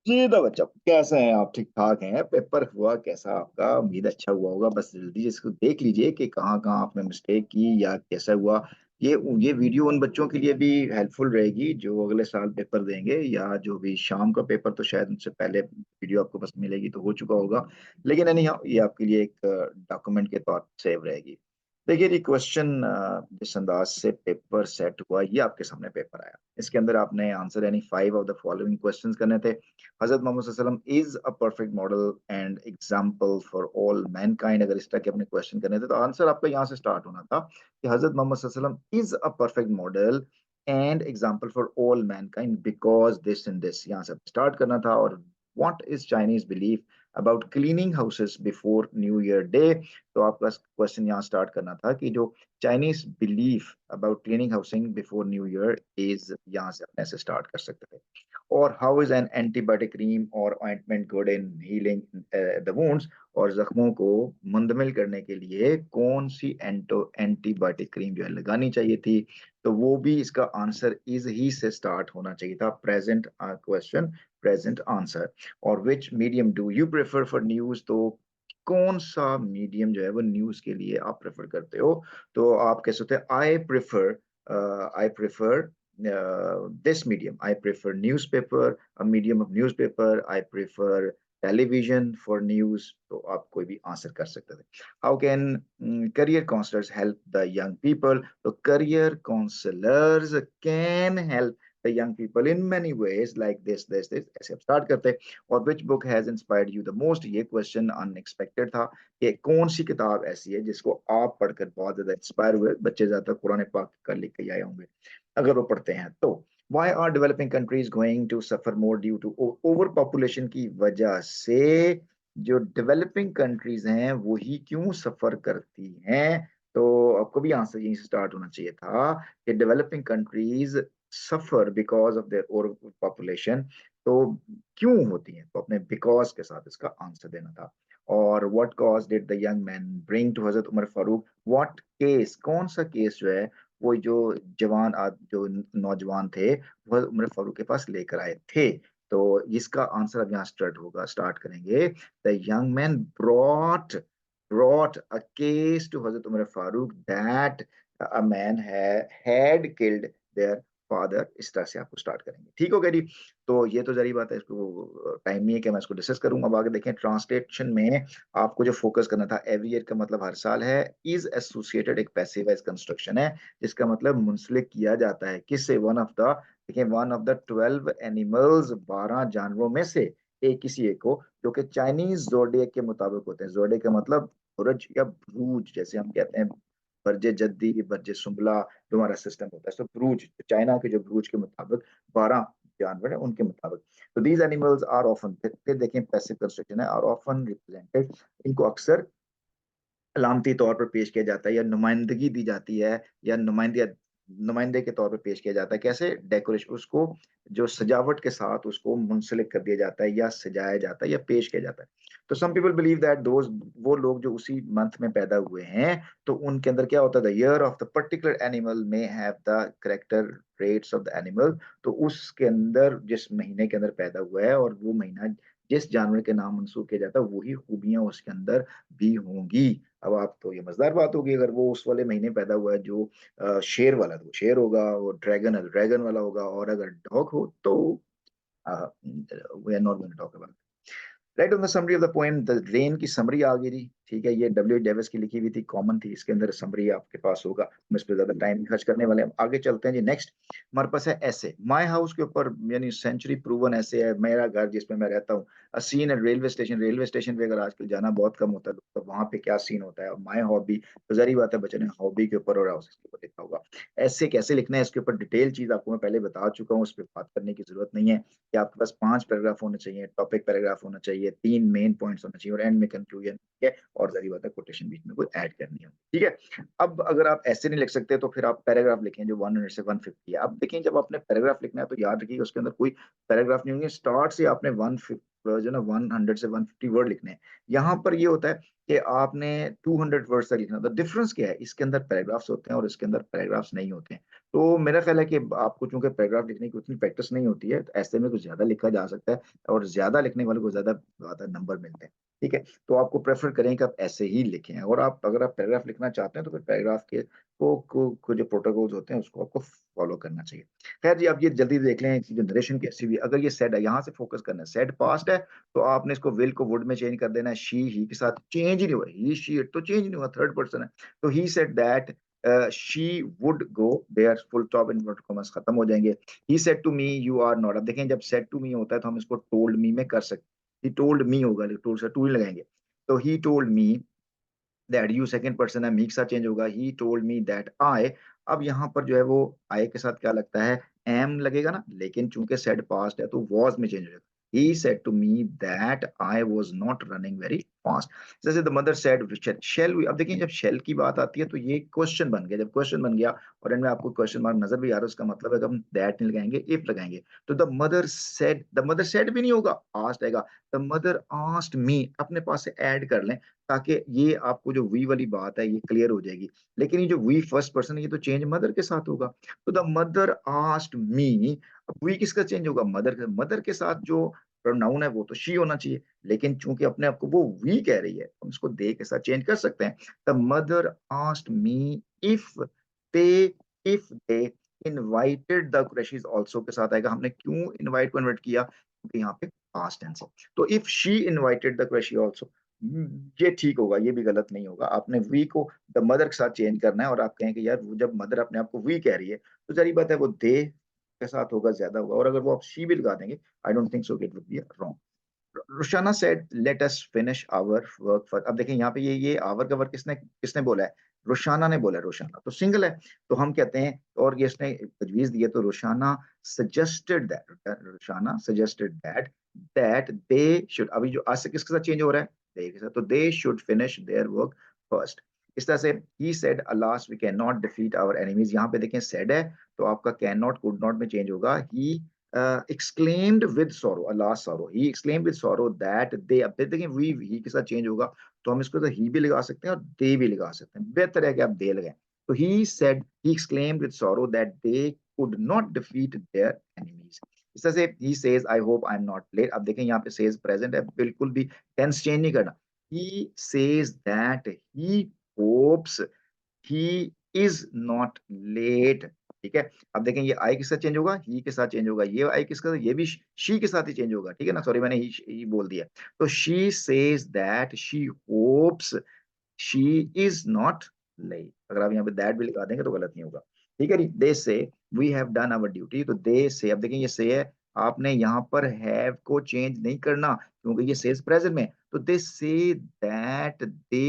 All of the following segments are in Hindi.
जी तो बच्चों कैसे हैं आप? ठीक ठाक हैं? पेपर हुआ कैसा आपका? उम्मीद अच्छा हुआ होगा। बस जल्दी इसको देख लीजिए कि कहाँ कहाँ आपने मिस्टेक की या कैसा हुआ। ये वीडियो उन बच्चों के लिए भी हेल्पफुल रहेगी जो अगले साल पेपर देंगे, या जो भी शाम का पेपर तो शायद उनसे पहले वीडियो आपको बस मिलेगी तो हो चुका होगा। लेकिन नहीं, हाँ, ये आपके लिए एक डॉक्यूमेंट के तौर पर सेव रहेगी। देखिए जी, क्वेश्चन जिस अंदाज से पेपर सेट हुआ, ये आपके सामने पेपर आया। इसके अंदर आपने आंसर यानी 5 ऑफ द फॉलोइंग क्वेश्चंस करने थे। हजरत मोहम्मद सल्लल्लाहु अलैहि वसल्लम is a perfect model and example for all Mankind. अगर इस तरह के अपने क्वेश्चन करने थे तो आंसर आपका यहाँ से स्टार्ट होना था कि हजरत मोहम्मद सल्लल्लाहु अलैहि वसल्लम is a perfect model and example for all Mankind because this and this, यहाँ से स्टार्ट करना था। और what is Chinese belief about cleaning houses before new year day. तो आपका क्वेश्चन यहाँ स्टार्ट करना था कि जो Chinese belief about cleaning housing before new year is, यहाँ से अपने से स्टार्ट कर सकते थे। और how is an antibiotic cream और ointment good in healing the wounds. और जख्मों को मुंदमिल करने के लिए कौन सी एंटीबायोटिक क्रीम जो है लगानी चाहिए थी। तो वो भी इसका आंसर इज ही से स्टार्ट होना चाहिए था। Present question, present answer. और which medium do you prefer for news. तो कौन सा मीडियम जो है वो न्यूज के लिए आप प्रेफर करते हो। तो आप कह सकते हैं I prefer this medium. I prefer newspaper, a medium of newspaper. I prefer television for news. तो आप कोई भी आंसर कर सकते थे। How can career counselors help the young people? तो career counselors can help the young people in many ways like this ऐसे आप स्टार्ट करते हैं। और which book has inspired you the most? ये क्वेश्चन अनएक्सपेक्टेड था कि कौन सी किताब ऐसी है जिसको आप पढ़कर बहुत ज्यादा इंस्पायर हुए। बच्चे ज्यादातर कुरान पाक का लिख के आए होंगे अगर वो पढ़ते हैं तो। Why are developing countries going to suffer more due to over population की वजह से जो डेवलपिंग कंट्रीज हैं वही क्यों सफर करती हैं। तो आपको भी आंसर यहीं से स्टार्ट होना चाहिए था कि developing countries suffer because of their over population. तो क्यों होती हैं, तो अपने बिकॉज के साथ इसका आंसर देना था। और what cause did the young man bring to Hazrat Umar Farooq. What case, कौन सा केस जो है वो जो जो नौजवान थे वह उमर फारूक के पास लेकर आए थे। तो इसका आंसर अब यहाँ स्टार्ट करेंगे। The young man brought a case to Hazrat Umar Farooq that a man had killed their father. इस तरह से आपको स्टार्ट करेंगे। ठीक हो गया जी। तो ये तो जरी बात है, इसको टाइम नहीं है कि मैं इसको डिस्कस करूंगा। अब आगे देखें ट्रांसलेशन में आपको जो फोकस करना था, एवरी ईयर का मतलब हर साल है। इज एसोसिएटेड एक पैसिव वॉइस कंस्ट्रक्शन है जिसका मतलब मुंसलिक किया जाता है किससे, वन ऑफ द, देखिए वन ऑफ द 12 एनिमल्स, 12 जानवरों में से एक, किसी एक को, जो कि चाइनीज जोडिएक के मुताबिक होते हैं। जोडिएक का मतलब बुर्ज या ब्रूज, जैसे हम कहते हैं बर्जे जद्दी, बर्जे सुम्बला जो हमारा सिस्टम होता है, तो ब्रूज, चाइना के जो ब्रूज के मुताबिक 12 जानवर है उनके मुताबिक। तो दीज एनिमल्स आर ऑफन, फिर देखें पैसिव कंस्ट्रक्शन है, आर ऑफन रिप्रेजेंटेड, इनको अक्सर अलामती तौर पर पेश किया जाता है या नुमाइंदगी दी जाती है, या नुमाइंदे के तौर पर पेश किया जाता है। कैसे, डेकोरेशन, उसको जो सजावट के साथ उसको मुंसलिक कर दिया जाता है या सजाया जाता है या पेश किया जाता है। तो some people believe that those, वो लोग जो उसी मंथ में पैदा हुए हैं, तो उनके अंदर क्या होता है, the year of the particular animal में have the character traits of the animal. तो उसके अंदर जिस महीने के अंदर पैदा हुआ है और वो महीना जिस जानवर के नाम मंसूब किया जाता है, वही खूबियां उसके अंदर भी होंगी। अब आप तो ये मजेदार बात होगी, अगर वो उस वाले महीने पैदा हुआ है जो शेर वाला, तो शेर होगा, और ड्रैगन ड्रैगन वाला होगा, और अगर डॉग हो तो we are not going to talk about. Right on the summary of the poem, the rain की समरी आ गई थी। ठीक है, ये डब्ल्यू डेविस की लिखी हुई थी, कॉमन थी, इसके अंदर समरी आपके पास होगा। हम इस पे ज्यादा टाइम खर्च करने वाले हैं। आगे चलते हैं जी। नेक्स्ट हमारे पास है ऐसे, माय हाउस के ऊपर यानी सेंचुरी प्रूवन ऐसे है, मेरा घर जिसमें मैं रहता हूँ। A scene at railway station, railway station पे अगर आजकल जाना बहुत कम होता है तो वहां पे क्या सीन होता है। और माय हॉबी, तो जरी बात है बच्चे ने हॉबी के ऊपर और हाउस के ऊपर लिखा होगा। ऐसे कैसे लिखना है, इसके ऊपर डिटेल चीज आपको मैं पहले बता चुका हूँ, उस पर बात करने की जरूरत नहीं है। कि आपके पास 5 पैराग्राफ होने चाहिए, टॉपिक पैराग्राफ होना चाहिए, 3 मेन पॉइंट्स होना चाहिए, और एंड में कंक्लूजन है, और जरी बात है कोटेशन बीच में कोई ऐड करनी है। ठीक है। अब अगर आप ऐसे नहीं लिख सकते तो फिर आप पैराग्राफ लिखें जो 100 से 150 है। अब देखिए, जब आपने पैराग्राफ लिखना है तो याद रखिए उसके अंदर कोई पैराग्राफ नहीं होंगे, स्टार्ट से आपने 150 जो ना 100 से 150 वर्ड लिखने हैं। यहाँ पर ये होता है कि आपने 200 वर्ड्स तक लिखना। तो डिफरेंस क्या है, इसके अंदर पैराग्राफ्स होते हैं और इसके अंदर पैराग्राफ्स नहीं होते हैं। तो मेरा ख्याल है कि आपको चूंकि पैराग्राफ लिखने की उतनी प्रैक्टिस नहीं होती है, तो ऐसे में कुछ ज्यादा लिखा जा सकता है और ज्यादा लिखने वाले को ज्यादा ज्यादा नंबर मिलते हैं। ठीक है, तो आपको प्रेफर करें कि आप ऐसे ही लिखें, और आप अगर आप पैराग्राफ लिखना चाहते हैं तो फिर पैराग्राफ के को जो प्रोटोकॉल्स होते हैं उसको आपको फॉलो करना चाहिए। खैर जी, आप ये जल्दी देख लें कि जो नरेशन कैसी हुई, अगर ये सेड है, यहाँ से फोकस करना है, सेड पास्ट है, तो आपने इसको विल को वुड में चेंज कर देना है। शी ही के साथ चेंज ही नहीं हुआ, ही शी तो चेंज नहीं हुआ, थर्ड पर्सन है। तो he said that she would go there, full stop inverted commas खत्म हो जाएंगे। He said to me you are not. अब देखें, जब सेड टू मी होता है तो हम इसको टोल्ड मी में कर सकते, ही टोल्ड मी होगा, टोल्ड से टू ही लगाएंगे। तो he told me that, you second person है, मी के साथ चेंज होगा, he told me that I. अब यहाँ पर जो है वो आई के साथ क्या लगता है, एम लगेगा ना, लेकिन चूंकि सेड पास्ट है तो वॉज में चेंज हो जाएगा। He said to me that I was not running very fast. जैसे the mother said shall we, अब देखिए जब shall की बात आती है तो ये क्वेश्चन बन गया। जब क्वेश्चन बन गया और इनमें आपको क्वेश्चन मार्क नजर भी आ रहा है, उसका मतलब है कि हम दैट नहीं लगाएंगे, इफ लगाएंगे। तो द मदर सेड भी नहीं होगा, आस्क्ड आएगा। द मदर आस्क्ड मी, अपने पास से ऐड कर लें ताकि ये आपको जो वी वाली बात है ये क्लियर हो जाएगी। लेकिन ये जो वी फर्स्ट पर्सन है, ये तो चेंज मदर के साथ होगा। तो द मदर आस्क्ड मी, अब वी किसका चेंज होगा, मदर के साथ जो प्रोनाउन है वो तो शी होना चाहिए, लेकिन चूंकि अपने आप को वो वी कह रही है, हम इसको दे के साथ चेंज कर सकते हैं। The mother asked me they if they invited the Qureshis also के साथ आएगा। हमने क्यों इनवाइट को इन्वर्ट किया, क्योंकि यहाँ पे पास्ट टेंस है। तो if she invited the Qureshi also, ये ठीक होगा, ये भी गलत नहीं होगा। आपने वी को द मदर के साथ चेंज करना है, और आप कहें कि यार वो जब मदर अपने आप को वी कह रही है तो जारी बात है वो दे के साथ होगा, ज्यादा होगा। और अगर वो आप शी भी लगा देंगे, I don't think so it would be wrong. Rushana said let us finish our work first. अब देखें यहाँ पे ये आवर का वर्क किसने किसने बोला है, रुशाना ने बोला है। रुशाना तो सिंगल है, तो हम कहते हैं, और ये इसने तजवीज दी है, तो Rushana suggested that, Rushana suggested that that they should, अभी जो आज से किसके साथ चेंज हो रहा है, दे के साथ, तो they should finish their work first. इस तरह से ही said alas we can not defeat our enemies, यहाँ पे देखें सेड है तो आपका कैन नॉट कुड नॉट में चेंज होगा। He exclaimed with sorrow, alas sorrow, he exclaimed with sorrow that they, अब देखिए we he के साथ चेंज होगा, तो हम इसको तो he भी लगा सकते हैं और they भी लगा सकते हैं, बेहतर है कि आप they लगाएं। तो he said, he exclaimed with sorrow that they could not defeat their enemies। इस तरह से he says I hope I'm not late। अब देखें यहाँ पे says present है, बिल्कुल भी tense चेंज नहीं करना। he says that he hopes he is not let. ठीक है, अब देखें ये आई के साथ चेंज होगा, ही के साथ चेंज होगा, ये आई किसका, ये भी शी के साथ ही चेंज होगा। ठीक है ना, सॉरी मैंने ही बोल दिया। तो she says that she hopes she is not let. अगर आप यहाँ पे दैट भी लगा देंगे तो गलत नहीं होगा। ठीक है जी, they say we have done our duty. तो दे से, अब देखिए ये से है, आपने यहाँ पर हैव को चेंज नहीं करना क्योंकि ये सेज प्रेजेंट में। तो they say that they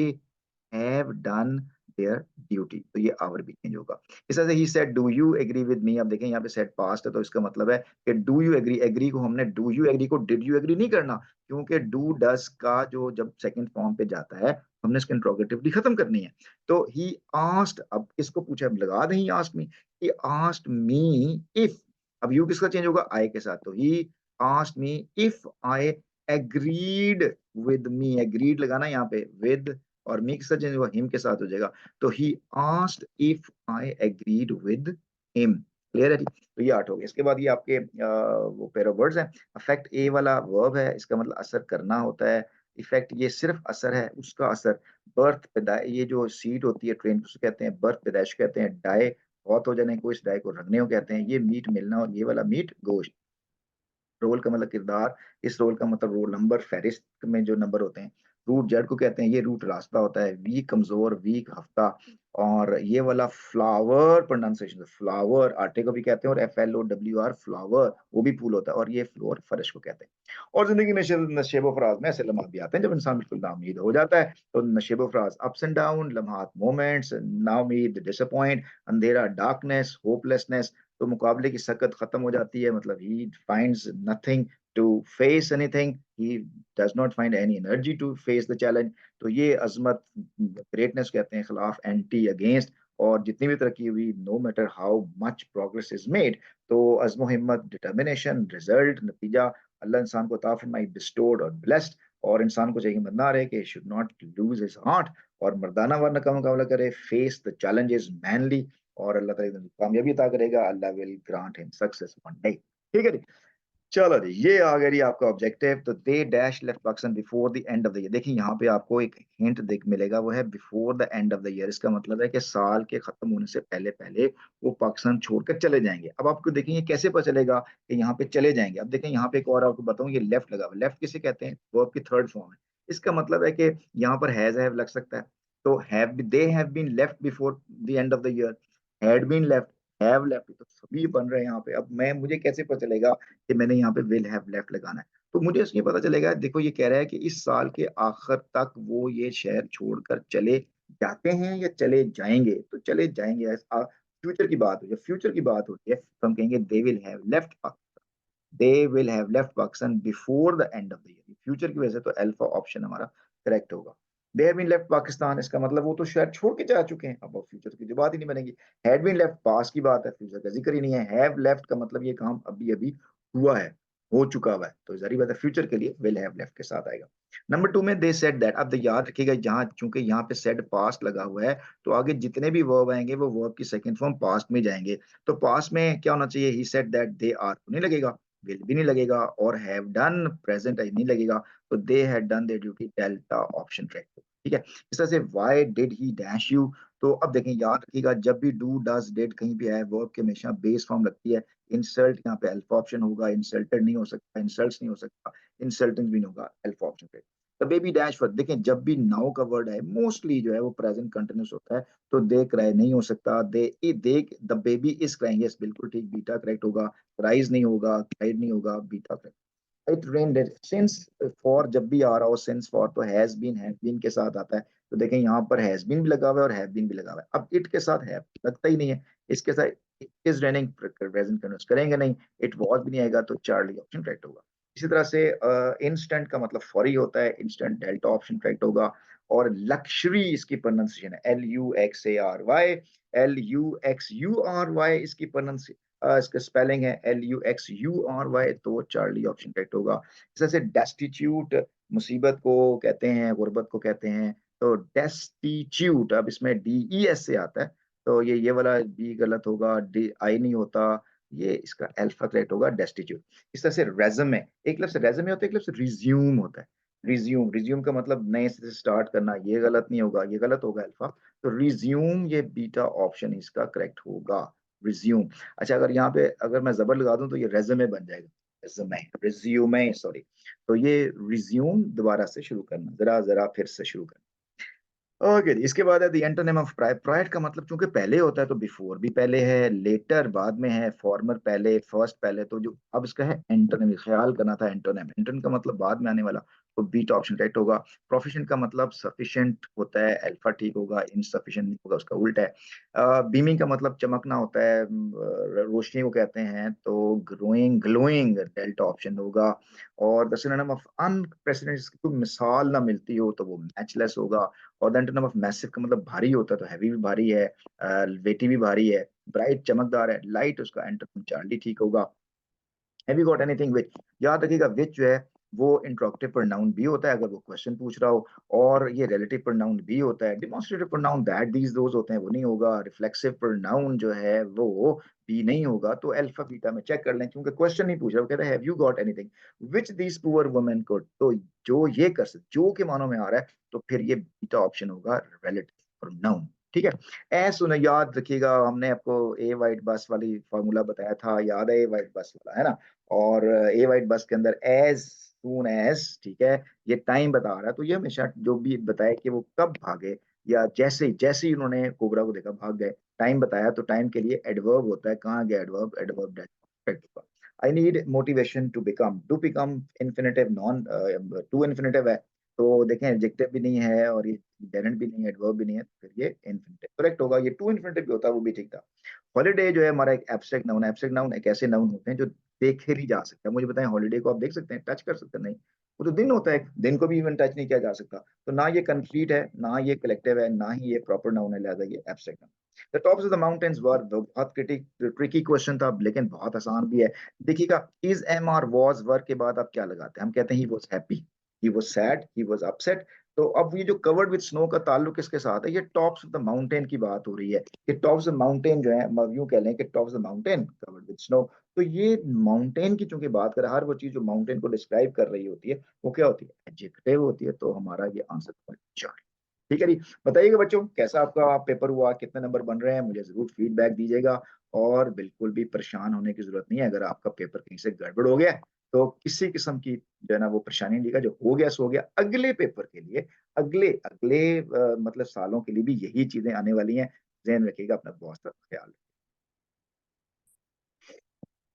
have done their duty, तो ये आवर भी चेंज होगा। इस तरह से ही said do you agree with me. अब देखें यहाँ पे सेड पास्ट है, तो इसका मतलब है कि डू यू एग्री, एग्री को हमने डू यू एग्री को डिड यू एग्री नहीं करना, क्योंकि डू डस का जो जब सेकंड फॉर्म पे जाता है हमने इसकी इंट्रोगेटिव खत्म करनी है। तो ही आस्क्ड, अब किसको पूछा, अब लगा दें he asked me, he asked me if, अब यू किसका चेंज होगा, आई के साथ। तो he asked me if I agreed with me, agreed लगाना यहाँ पे विद, और मी के साथ चेंज होगा, हिम के साथ हो जाएगा। तो he asked if I agreed with him. Clear है जी, तो ये 8 हो गए। इसके बाद ये आपके वो पेयर ऑफ वर्ड्स हैं। अफेक्ट ए वाला वर्ब है, इसका मतलब असर करना होता है। इफेक्ट ये सिर्फ असर है, उसका असर। बर्थ पैदाइश, ये जो सीट होती है ट्रेन को कहते हैं बर्थ, पैदाइश कहते हैं। डाई बहुत हो जाने को, इस डाई को रखने को कहते हैं। ये मीट मिलना, और ये वाला मीट गोश्त। रोल का मतलब किरदार, इस रोल का मतलब रोल नंबर, फहरिस्त में जो नंबर होते हैं। रूट जड़ को कहते हैं, ये रूट रास्ता होता है। वीक कमजोर, वीक हफ्ता। और ये वाला फ्लावर प्रोनाउंसिएशन, फ्लावर आटे को भी कहते हैं, और FLOWR फ्लावर वो भी फूल होता है, और ये फ्लोर फर्श को कहते हैं। और जिंदगी में नशेबो फराज में ऐसे लम्हात भी आते हैं जब इंसान बिल्कुल नाउमीद हो जाता है। तो नशेबो फराज अप्स एंड डाउन, लम्हात मोमेंट्स, नाउमीद डिसअपॉइंट, अंधेरा डार्कनेस, होपलेसनेस। तो मुकाबले की सकत खत्म हो जाती है, मतलब he finds nothing to face anything, he does not find any energy to face the challenge. तो ये अजमत, ग्रेटनेस कहते हैं, खिलाफ, एंटी, अगेंस्ट। और जितनी भी तरक्की हुई, no matter how much progress is made, तो अज़्म हिम्मत, डिटर्मिनेशन, रिजल्ट, नतीजा, अल्लाह इंसान को अता फरमाई, बिस्टोर्ड और ब्लेस्ड, और इंसान को चाहिए ईमानदार है कि should not lose his heart, और मर्दाना वारना का मुकाबला करे, फेस द चैलेंजेस मैनली, और अल्लाह ताला कामयाबी अता करेगा, Allah will grant him success one day. ठीक है जी। चलो जी, ये आ गया जी आपका ऑब्जेक्टिव। तो they dash left Pakistan before the end of the year. देखिए यहाँ पे आपको एक हिंट देख मिलेगा, वो है before the end of the year. इसका मतलब है कि साल के खत्म होने से पहले पहले वो पाकिस्तान छोड़कर चले जाएंगे। अब आपको देखें ये कैसे पता चलेगा कि यहाँ पे चले जाएंगे। अब देखें यहाँ पे एक और आपको बताऊं, ये लेफ्ट लगा हुआ, लेफ्ट किसे कहते हैं, वो आपकी थर्ड फॉर्म है। इसका मतलब है कि यहाँ पर हैव लग सकता है। तो have, they have been left before the end of the year, had been left, have left, तो सभी बन रहे हैं यहाँ पे। अब मैं, मुझे कैसे पता चलेगा कि मैंने यहाँ पे विल हैव लेफ्ट लगाना है? तो मुझे इसलिए पता चलेगा, देखो ये कह रहा है कि इस साल के आखिर तक वो ये शहर छोड़कर चले जाते हैं या चले जाएंगे। तो चले जाएंगे, फ्यूचर की बात हो, जब फ्यूचर की बात होती है तो हम कहेंगे they will have left Pakistan, they will have left Pakistan before the end of the year. Future की वजह से तो अल्फा ऑप्शन हमारा करेक्ट होगा। They have been left Pakistan, इसका मतलब वो तो शहर छोड़ के जा चुके हैं, अब वो फ्यूचर की जो बात ही नहीं बनेगी। हैड बीन लेफ्ट, पास की बात है, फ्यूचर का जिक्र ही नहीं है। हैव लेफ्ट का मतलब ये काम अभी अभी हुआ है, हो चुका हुआ है, तो जारी बात है फ्यूचर के लिए विल हैव लेफ्ट के साथ आएगा। नंबर टू में दे सेड दैट। अब याद रखिएगा, जहां चूंकि यहाँ पे सेड पास्ट लगा हुआ है, तो आगे जितने भी वर्ब आएंगे वो वर्ब की सेकंड फॉर्म पास्ट में जाएंगे। तो पास्ट में क्या होना चाहिए, he said that they are, तो नहीं लगेगा, विल भी नहीं लगेगा, और हैव डन प्रेजेंट नहीं लगेगा, तो they had done their duty, delta option correct. ठीक है। इस तरह से why did he dash you. तो अब देखें, याद रखिएगा, जब भी डू डज डिड कहीं भी आए, वर्ब के हमेशा बेस फॉर्म लगती है। इंसल्ट यहाँ पे अल्फा ऑप्शन होगा, इंसल्टेड नहीं हो सकता, इंसल्ट्स नहीं हो सकता, इंसल्टिंग भी नहीं होगा, अल्फा ऑप्शन पे। द बेबी डैश फॉर, देखें जब भी नाउ का वर्ड है मोस्टली जो है वो प्रेजेंट कंटिन्यूस होता है, तो दे क्राई नहीं हो सकता, they the baby is crying, yes बिल्कुल ठीक, बीटा करेक्ट होगा। क्राइज नहीं होगा, क्राइड नहीं होगा, beta correct. It rain dead, since for जब भी आ रहा हो, सिंस फॉर तो हैज बीन के साथ आता है। तो देखें यहाँ पर हैज बीन भी लगा हुआ है और हैव बीन भी लगा हुआ है। अब इट के साथ है लगता ही नहीं है, इसके साथ इज रेनिंग प्रेजेंट कंटिन्यूअस करेंगे नहीं, इट वॉज भी नहीं आएगा, तो चार्ली ऑप्शन करेक्ट होगा। इसी तरह से इंस्टेंट का मतलब फौरी होता है, इंस्टेंट डेल्टा ऑप्शन करेक्ट होगा। और लक्ष्री इसकी प्रोनाउंसिएशन है LUXARY, LUXURY इसकी प्रोनाउंसिएशन, इसका स्पेलिंग है LUXURY, तो चार्ली ऑप्शन करेक्ट होगा। इस तरह से डेस्टिट्यूट, मुसीबत को कहते हैं, गुर्बत को कहते हैं, तो डेस्टिट्यूट, अब इसमें DES से आता है, तो ये वाला बी गलत होगा, डी आई नहीं होता, ये इसका अल्फा करेक्ट होगा, डेस्टिट्यूट। इस तरह से रेज़्यूमे, एक लफ्ज रेज़्यूमे होता है, एक लफ्ज रिज्यूम होता है। रिज्यूम, रिज्यूम का मतलब नए से स्टार्ट करना, ये गलत नहीं होगा, ये गलत होगा अल्फा। तो रिज्यूम, ये बीटा ऑप्शन इसका करेक्ट होगा, रिज्यूम। अच्छा, अगर यहाँ पे अगर मैं जबर लगा दूं तो ये रेज़्यूमे बन जाएगा, रेज़्यूमे, रिज्यूमे सॉरी। तो ये रिज्यूम दोबारा से शुरू करना, जरा जरा फिर से शुरू करना। ओके जी, इसके बाद है the antonym of pride. Pride का मतलब चूंकि पहले होता है तो बिफोर भी पहले है, लेटर बाद में है, फॉर्मर पहले, फर्स्ट पहले, तो जो अब इसका है एंटोनिम, ख्याल करना था एंटोनिम, एंटोनिम का मतलब बाद में आने वाला, तो बीटा ऑप्शन राइट होगा। प्रोफिशिएंट का मतलब सफिशिएंट होता है, अल्फा ठीक होगा, इनसफिशिएंट नहीं होगा, उसका उल्टा है। बीमिंग का मतलब चमकना होता है, रोशनी को कहते हैं, तो ग्रोइंग, ग्लोइंग, डेल्टा ऑप्शन होगा। और द सिनोनिम ऑफ अनप्रेसिडेंटेड, कोई मिसाल ना मिलती हो तो वो मैचलेस होगा। और द एंटोनिम ऑफ मैसिव का मतलब भारी होता है, तो हैवी भी भारी है, वेटी भी भारी है। ब्राइट चमकदार है, लाइट उसका एंटोनिम चार्ली ठीक होगा। Have you got anything which, याद रखिएगा विच जो है वो इंट्रोगेटिव प्रोनाउन भी होता है अगर वो क्वेश्चन पूछ रहा हो, और ये रिलेटिव प्रोनाउन भी होता है। Demonstrative pronoun that these those होते हैं, वो नहीं होगा। रिफ्लेक्सिव प्रोनाउन जो है वो भी नहीं होगा। तो अल्फा बीटा में चेक कर लें, क्योंकि क्वेश्चन नहीं पूछ रहा, वो कहता है have you got anything which these poor women could, तो जो ये कर सकते, जो के मानों में आ रहा है, तो फिर ये बीटा ऑप्शन होगा, रिलेटिव प्रोनाउन। ठीक है। ए सुनो, याद रखिएगा, हमने आपको ए वाइट बस वाली फार्मूला बताया था, याद है, ए वाइट बस वाला है ना। और ए वाइट बस के अंदर एज सून एज, ठीक है, ये टाइम बता रहा है, तो ये हमेशा जो भी बताए कि वो कब भागे, या जैसे ही उन्होंने कोबरा को देखा भाग गए, टाइम बताया, तो टाइम के लिए एडवर्ब होता है, कहाँ गया adverb, adverb that. I need motivation to become infinitive, non to infinitive है, तो देखें एडजेक्टिव भी नहीं है, और ये डेरेंट भी नहीं है, एडवर्ब भी नहीं है, तो फिर ये इन्फिनेटिव करेक्ट होगा। ये टू इन्फिनेटिव भी होता है, वो भी ठीक था। हॉलीडे जो है हमारा एक एब्स्ट्रैक्ट नाउन है। एब्स्ट्रैक्ट नाउन एक ऐसे नाउन होते हैं जो देखे नहीं जा सकते। मुझे बताएं, हॉलीडे को आप देख सकते हैं, टच कर सकते हैं? नहीं, वो तो दिन होता है, दिन को भी इवन टच नहीं किया जा सकता। तो ना ये कंक्रीट है, ना ये कलेक्टिव है, ना ही ये प्रॉपर नाउन है, लिहाजा ये एब्स्ट्रैक्ट है। The tops of the mountains were, बहुत ट्रिकी क्वेश्चन था लेकिन बहुत आसान भी है। देखिएगा, is am are was were के बाद आप क्या लगाते हैं? हम कहते हैं he was happy, he was sad, he was upset. तो अब ये जो कवर्ड विद स्नो का ताल्लुक किसके साथ है? ये टॉप्स ऑफ द माउंटेन की बात हो रही है कि टॉप्स ऑफ माउंटेन जो है, यूं कह लें कि tops of mountain covered with snow. तो ये माउंटेन की चूंकि बात कर, हर वो चीज जो माउंटेन को डिस्क्राइब कर रही होती है वो क्या होती है? एडजेक्टिव होती है। तो हमारा ये आंसर 4। ठीक है जी। बताइएगा बच्चों, कैसा आपका पेपर हुआ, कितने नंबर बन रहे हैं? मुझे जरूर फीडबैक दीजिएगा। और बिल्कुल भी परेशान होने की जरूरत नहीं है, अगर आपका पेपर कहीं से गड़बड़ हो गया है, तो किसी किस्म की जो है ना वो परेशानी नहीं का, जो हो गया सो हो गया। अगले पेपर के लिए, अगले अगले मतलब सालों के लिए भी यही चीजें आने वाली हैं। ध्यान रखिएगा, अपना बहुत सारा ख्याल।